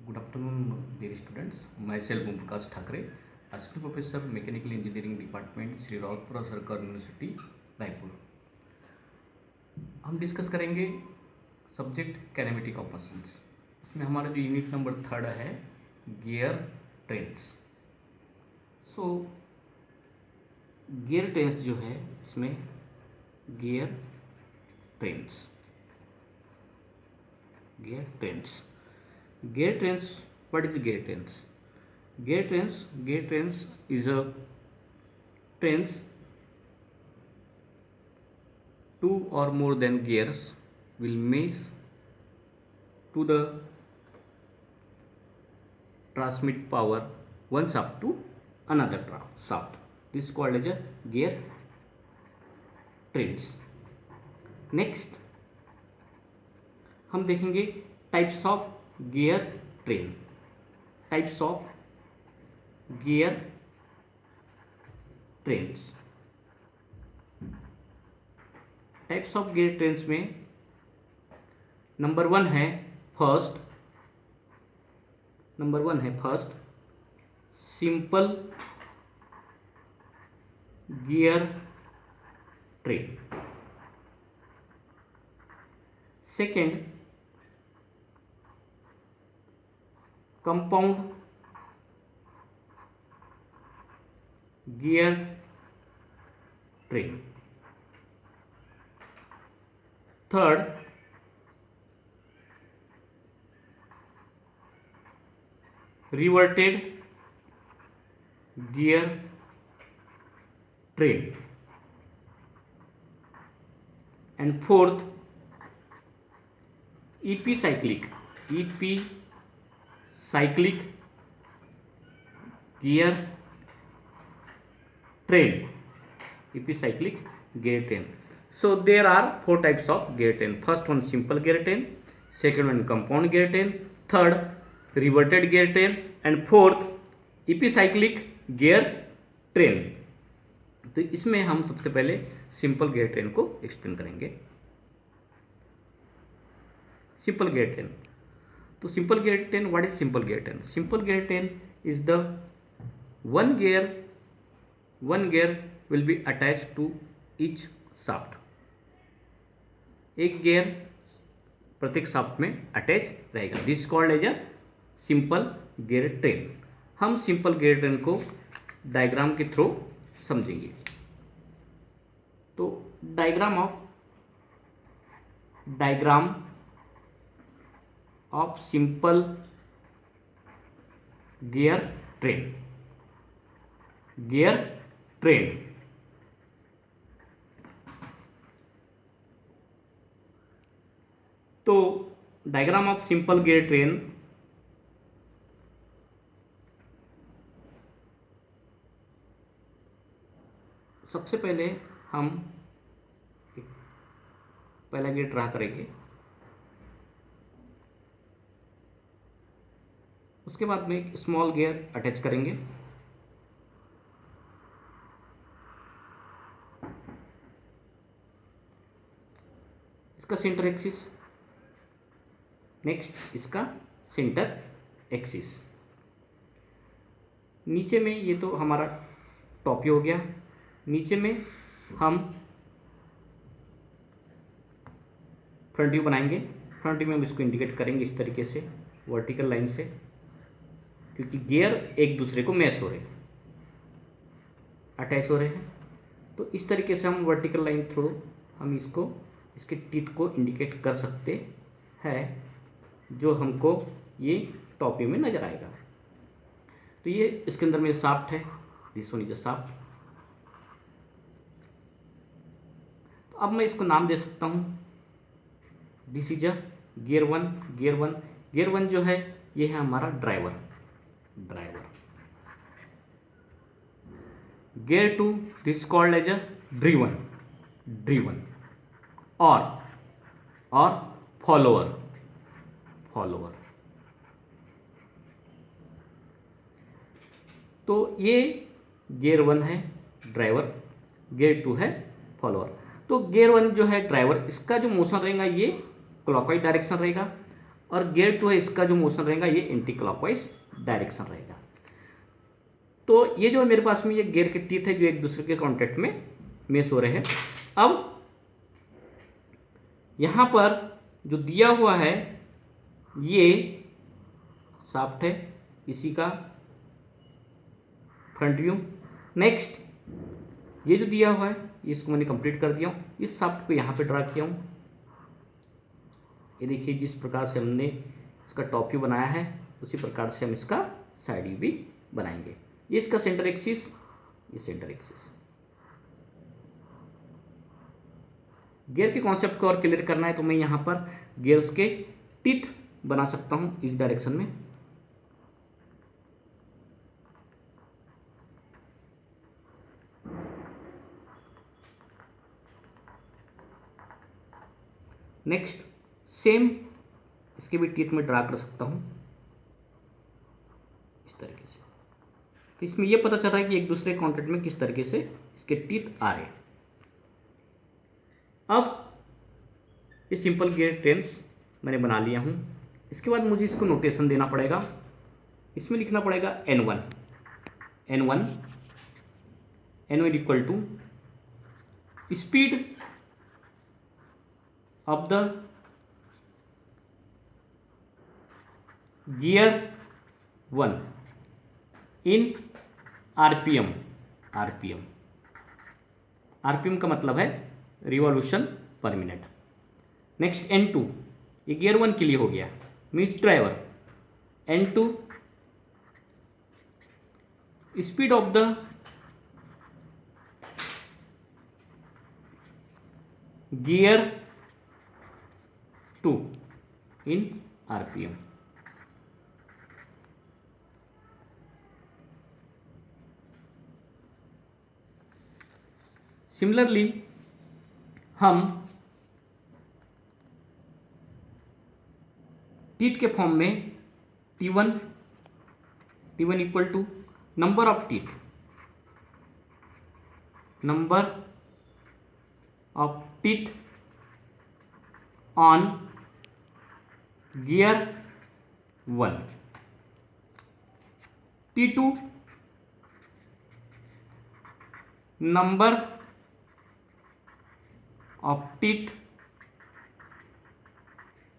Good afternoon, dear students. Myself Om Prakash Thakre, Assistant Professor Mechanical Engineering Department, Shri Rawatpura सरकार university Raipur. हम discuss करेंगे subject kinematic operations. इसमें हमारा जो यूनिट नंबर 3 है गियर ट्रेन्स। गियर ट्रेन्स जो है इसमें gear trains what is gear trains? Gear trains is a trains two or more than gears will mesh to the transmit power one shaft to another shaft. This is called as a gear trains. Next हम देखेंगे types of gear train. Types of gear trains. Types of gear trains में number one है first simple gear train. Second compound gear train. Third reverted gear train. And fourth epicyclic gear train. Epicyclic gear train. So there are four types of gear train. First one simple gear train, second one compound gear train, third reverted gear train, and fourth epicyclic gear train. तो इसमें हम सबसे पहले simple gear train को explain करेंगे। Simple gear train. तो simple gear train, what is simple gear train? Simple gear train is the one gear will be attach to each shaft. एक gear प्रत्येक शाफ्ट में अटैच रहेगा। This called as a simple gear train. हम simple gear train को diagram के through समझेंगे। तो diagram of simple gear train. तो diagram of simple gear train सबसे पहले हम पहला गियर ड्रा करेंगे। उसके बाद में एक स्मॉल गियर अटैच करेंगे। इसका सेंटर एक्सिस, नेक्स्ट इसका सेंटर एक्सिस। नीचे में ये तो हमारा टॉप व्यू हो गया। नीचे में हम फ्रंट व्यू बनाएंगे। फ्रंट व्यू में हम इसको इंडिकेट करेंगे इस तरीके से वर्टिकल लाइन से, क्योंकि गियर एक दूसरे को मैच हो रहे हैं, अटैच हो रहे हैं। तो इस तरीके से हम वर्टिकल लाइन थ्रू हम इसके टीथ को इंडिकेट कर सकते हैं, जो हमको ये टॉप व्यू में नजर आएगा। तो ये इसके अंदर में शाफ्ट है, this one is a shaft. तो अब मैं इसको नाम दे सकता हूँ, this is a gear one जो है ये है हमारा driver. Gear two, this called as a driven और फॉलोअर। तो ये गियर 1 है ड्राइवर, गियर 2 है फॉलोअर। तो गियर 1 जो है ड्राइवर, इसका जो मोशन रहेगा ये क्लॉकवाइज डायरेक्शन रहेगा और गियर 2 है, इसका जो मोशन रहेगा ये एंटी क्लॉकवाइज डायरेक्शन रहेगा। तो ये जो है मेरे पास में ये गियर के टीथ है जो एक दूसरे के कॉन्टेक्ट में मेश हो रहे हैं। अब यहां पर जो दिया हुआ है ये शाफ्ट है, इसी का फ्रंट व्यू। नेक्स्ट ये जो दिया हुआ है इसको मैंने कंप्लीट कर दिया हूँ, इस शाफ्ट को यहाँ पे ड्रा किया हूँ। ये देखिए जिस प्रकार से हमने इसका टॉप व्यू बनाया है उसी प्रकार से हम इसका साइड व्यू भी बनाएंगे। ये इसका सेंटर एक्सिस, ये सेंटर एक्सिस। गियर के कॉन्सेप्ट को और क्लियर करना है तो मैं यहाँ पर गियर्स के टीथ बना सकता हूँ इस डायरेक्शन में। नेक्स्ट सेम इसके भी टीथ में ड्रा कर सकता हूँ इस तरीके से। तो इसमें यह पता चल रहा है कि एक दूसरे कॉन्टेक्ट में किस तरीके से इसके टीथ आ रहे हैं। अब ये सिंपल गियर टेंस मैंने बना लिया हूँ। इसके बाद मुझे इसको नोटेशन देना पड़ेगा। इसमें लिखना पड़ेगा N1 equal to speed of the gear 1 in RPM. RPM का मतलब है रिवॉल्यूशन पर मिनट। नेक्स्ट N2, ये गियर 1 के लिए हो गया, means driver. N2 speed of the gear 2 in RPM. Similarly हम टीथ के फॉर्म में T1 equal to number of teeth on gear 1। T2 number of teeth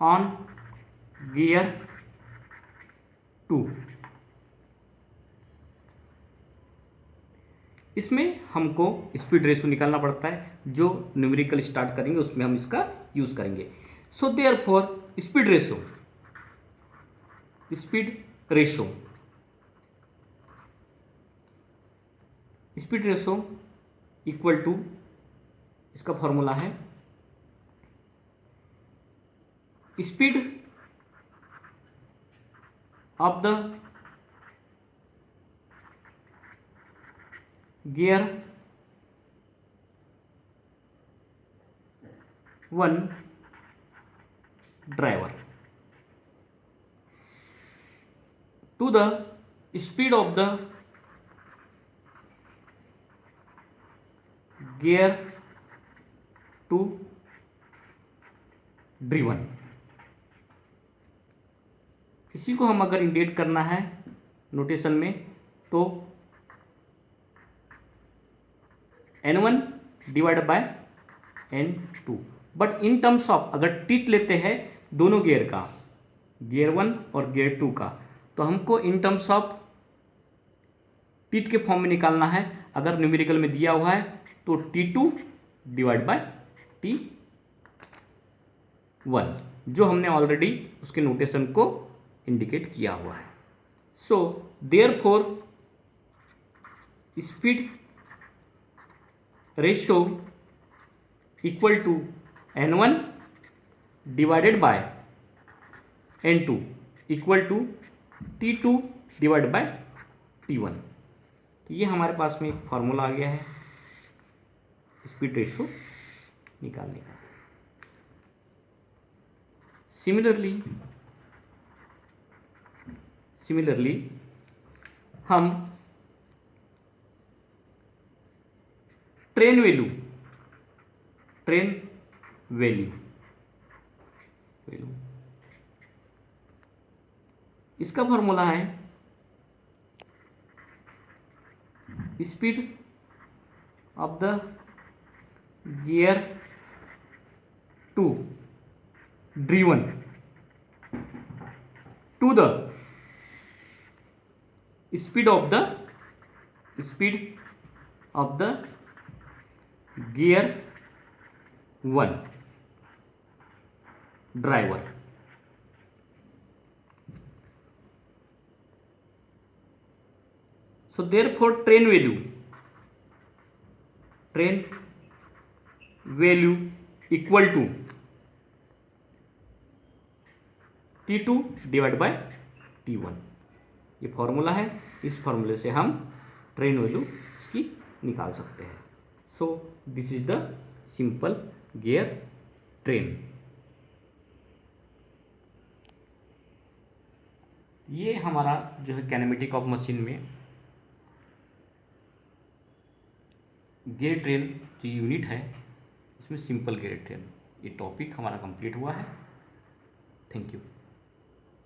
on gear 2। इसमें हमको स्पीड रेशो निकालना पड़ता है, जो न्यूमेरिकल स्टार्ट करेंगे उसमें हम इसका यूज करेंगे। So therefore speed ratio equal to, इसका फॉर्मूला है speed of the gear 1 driver to the speed of the gear 2 driven. इसी को हम अगर इंडेट करना है नोटेशन में तो N1 divide by N2। But in terms of अगर टीथ लेते हैं दोनों गियर का, गियर 1 और गियर 2 का, तो हमको इन टर्म्स ऑफ टीथ के फॉर्म में निकालना है। अगर न्यूमेरिकल में दिया हुआ है तो T2 डिवाइड बाय T1, जो हमने ऑलरेडी उसके नोटेशन को इंडिकेट किया हुआ है। So therefore speed ratio equal to N1 divided by N2 equal to T2 divide by T1। तो ये हमारे पास में एक फॉर्मूला आ गया है स्पीड रेशो निकालने का। सिमिलरली हम ट्रेन वैल्यू इसका फॉर्मूला है speed of the gear two driven to the speed of the gear one driver. So therefore train value equal to T2 divide by T1। ये formula है, इस फॉर्मूले से हम ट्रेन वैल्यू इसकी निकाल सकते हैं। So this is the simple gear train. ये हमारा जो है काइनेमेटिक ऑफ मशीन में गियर ट्रेन जो यूनिट है इसमें सिंपल गियर ट्रेन, ये टॉपिक हमारा कंप्लीट हुआ है। Thank you.